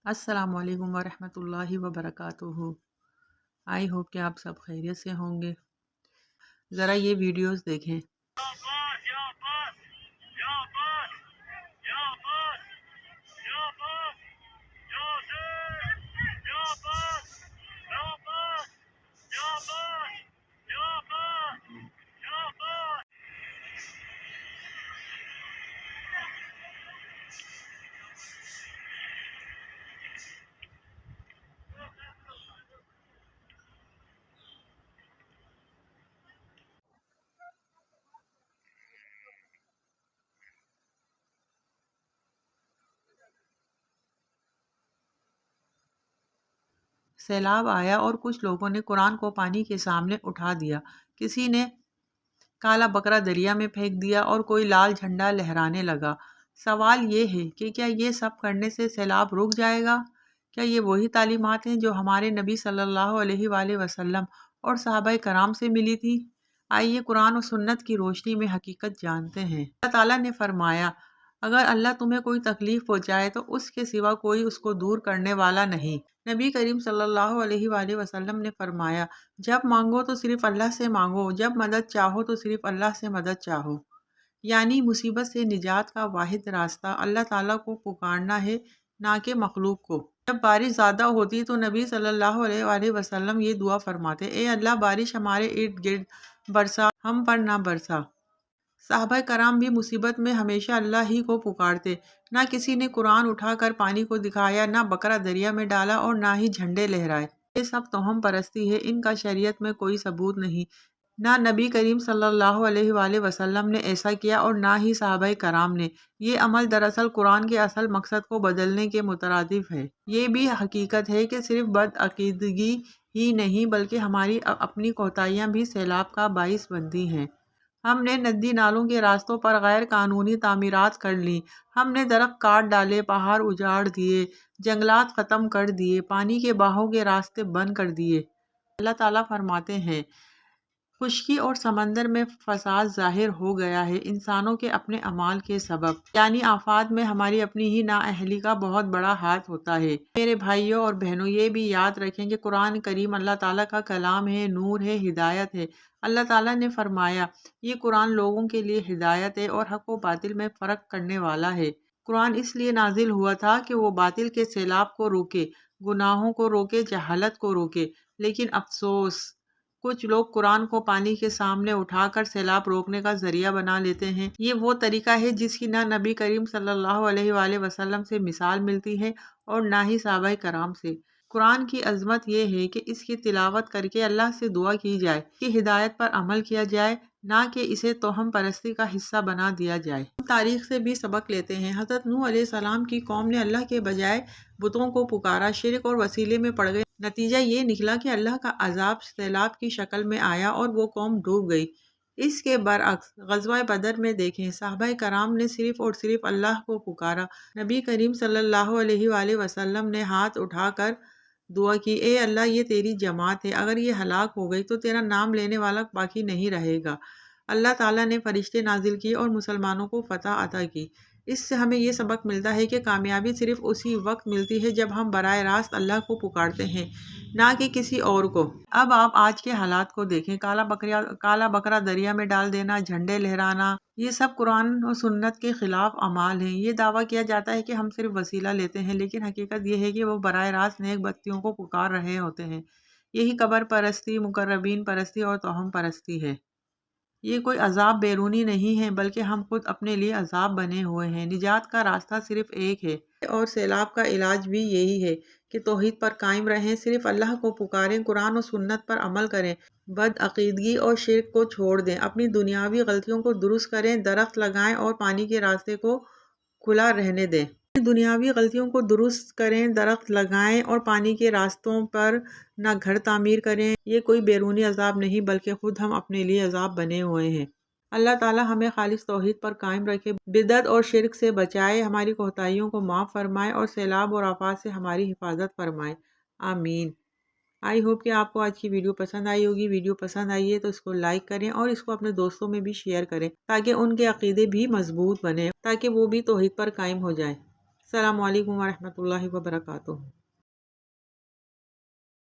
अस्सलाम वालेकुम वरहमतुल्लाहि वबरकातुहू। आई होप कि आप सब खैरियत से होंगे। ज़रा ये वीडियोस देखें। सैलाब आया और कुछ लोगों ने कुरान को पानी के सामने उठा दिया। किसी ने काला बकरा दरिया में फेंक दिया और कोई लाल झंडा लहराने लगा। सवाल ये है कि क्या ये सब करने से सैलाब रुक जाएगा? क्या ये वही तालीमात हैं जो हमारे नबी सल्लल्लाहु अलैहि वसल्लम और सहाबाए कराम से मिली थी? आइए कुरान और सुन्नत की रोशनी में हकीकत जानते हैं। अल्लाह ताला ने फरमाया, अगर अल्लाह तुम्हें कोई तकलीफ पहुंचाए तो उसके सिवा कोई उसको दूर करने वाला नहीं। नबी करीम सल्लल्लाहु अलैहि वसल्लम ने फरमाया, जब मांगो तो सिर्फ अल्लाह से मांगो, जब मदद चाहो तो सिर्फ अल्लाह से मदद चाहो। यानी मुसीबत से निजात का वाहिद रास्ता अल्लाह ताला को पुकारना है, ना कि मखलूक को। जब बारिश ज़्यादा होती तो नबी सल्लल्लाहु अलैहि वसल्लम ये दुआ फरमाते, ए अल्लाह बारिश हमारे इर्द गिर्द बरसा, हम पर ना बरसा। साहबाए कराम भी मुसीबत में हमेशा अल्लाह ही को पुकारते। ना किसी ने कुरान उठाकर पानी को दिखाया, ना बकरा दरिया में डाला और ना ही झंडे लहराए। ये सब तोहम परस्ती है, इनका शरीयत में कोई सबूत नहीं। ना नबी करीम सल्लल्लाहु अलैहि वसल्लम ने ऐसा किया और ना ही सहाबाए कराम ने। ये अमल दरअसल कुरान के असल मकसद को बदलने के मुतरादिफ है। ये भी हकीकत है कि सिर्फ बदअकीदगी ही नहीं बल्कि हमारी अपनी कोताहियाँ भी सैलाब का बाइस बनती हैं। हमने नदी नालों के रास्तों पर गैर कानूनी तामीरात कर ली, हमने दरख्त काट डाले, पहाड़ उजाड़ दिए, जंगलात ख़त्म कर दिए, पानी के बहाव के रास्ते बंद कर दिए। अल्लाह ताला फरमाते हैं, खुश्की और समंदर में फसाद जाहिर हो गया है इंसानों के अपने अमाल के सबब, यानी आफात में हमारी अपनी ही नाअहली का बहुत बड़ा हाथ होता है। मेरे भाइयों और बहनों, ये भी याद रखें कि कुरान करीम अल्लाह ताला का कलाम है, नूर है, हिदायत है। अल्लाह ताला ने फरमाया, ये कुरान लोगों के लिए हिदायत है और हक व बातिल में फ़र्क करने वाला है। कुरान इसलिए नाजिल हुआ था कि वो बातिल के सैलाब को रोके, गुनाहों को रोके, जहालत को रोके। लेकिन अफसोस, कुछ लोग कुरान को पानी के सामने उठाकर सैलाब रोकने का जरिया बना लेते हैं। ये वो तरीका है जिसकी ना नबी करीम सल्लल्लाहु अलैहि वसल्लम से मिसाल मिलती है और ना ही सहाबाए कराम से। कुरान की अजमत ये है कि इसकी तिलावत करके अल्लाह से दुआ की जाए कि हिदायत पर अमल किया जाए, ना कि इसे तोहम परस्ती का हिस्सा बना दिया जाए। हम तारीख से भी सबक लेते हैं। हज़रत नूह अलैहिस्सलाम की कौम ने अल्लाह के बजाय बुतों को पुकारा, शिरक और वसीले में पड़ गए। नतीजा ये निकला कि अल्लाह का अजाब सैलाब की शक्ल में आया और वो कौम डूब गई। इसके बरअक्स ग़ज़वा बदर में देखें, सहाबाए कराम ने सिर्फ़ और सिर्फ अल्लाह को पुकारा। नबी करीम सल्लल्लाहु अलैहि वसल्लम ने हाथ उठाकर दुआ की, ए अल्लाह, ये तेरी जमात है, अगर ये हलाक हो गई तो तेरा नाम लेने वाला बाकी नहीं रहेगा। अल्लाह ताला ने फरिश्ते नाजिल किए और मुसलमानों को फ़तह अता की। इससे हमें ये सबक मिलता है कि कामयाबी सिर्फ उसी वक्त मिलती है जब हम बराह रास्त अल्लाह को पुकारते हैं, ना कि किसी और को। अब आप आज के हालात को देखें। काला बकरा दरिया में डाल देना, झंडे लहराना, ये सब कुरान और सुन्नत के खिलाफ अमाल हैं। ये दावा किया जाता है कि हम सिर्फ वसीला लेते हैं, लेकिन हकीकत ये है कि वो बराह रास्त नेक बत्तियों को पुकार रहे होते हैं। यही कबर परस्ती, मुकर्रबीन परस्ती और तोहम परस्ती है। ये कोई अजाब बैरूनी नहीं है, बल्कि हम खुद अपने लिए अजाब बने हुए हैं। निजात का रास्ता सिर्फ एक है और सैलाब का इलाज भी यही है कि तौहीद पर कायम रहें, सिर्फ अल्लाह को पुकारें, कुरान और सुन्नत पर अमल करें, बदअकीदगी और शिर्क को छोड़ दें, अपनी दुनियावी गलतियों को दुरुस्त करें, दरख्त लगाएं और पानी के रास्ते को खुला रहने दें। दुनियावी गलतियों को दुरुस्त करें, दरख्त लगाएं और पानी के रास्तों पर ना घर तामीर करें। ये कोई बैरूनी अजाब नहीं, बल्कि खुद हम अपने लिए अजाब बने हुए हैं। अल्लाह ताला हमें खालिस तौहीद पर कायम रखे, बिदअत और शिर्क से बचाए, हमारी कोताहियों को माफ़ फरमाए और सैलाब और आफात से हमारी हिफाजत फरमाए। आमीन। आई होप कि आपको आज की वीडियो पसंद आई होगी। वीडियो पसंद आई है तो इसको लाइक करें और इसको अपने दोस्तों में भी शेयर करें, ताकि उनके अकीदे भी मजबूत बने, ताकि वो भी तौहीद पर कायम हो जाए। السلام علیکم ورحمۃ اللہ وبرکاتہ۔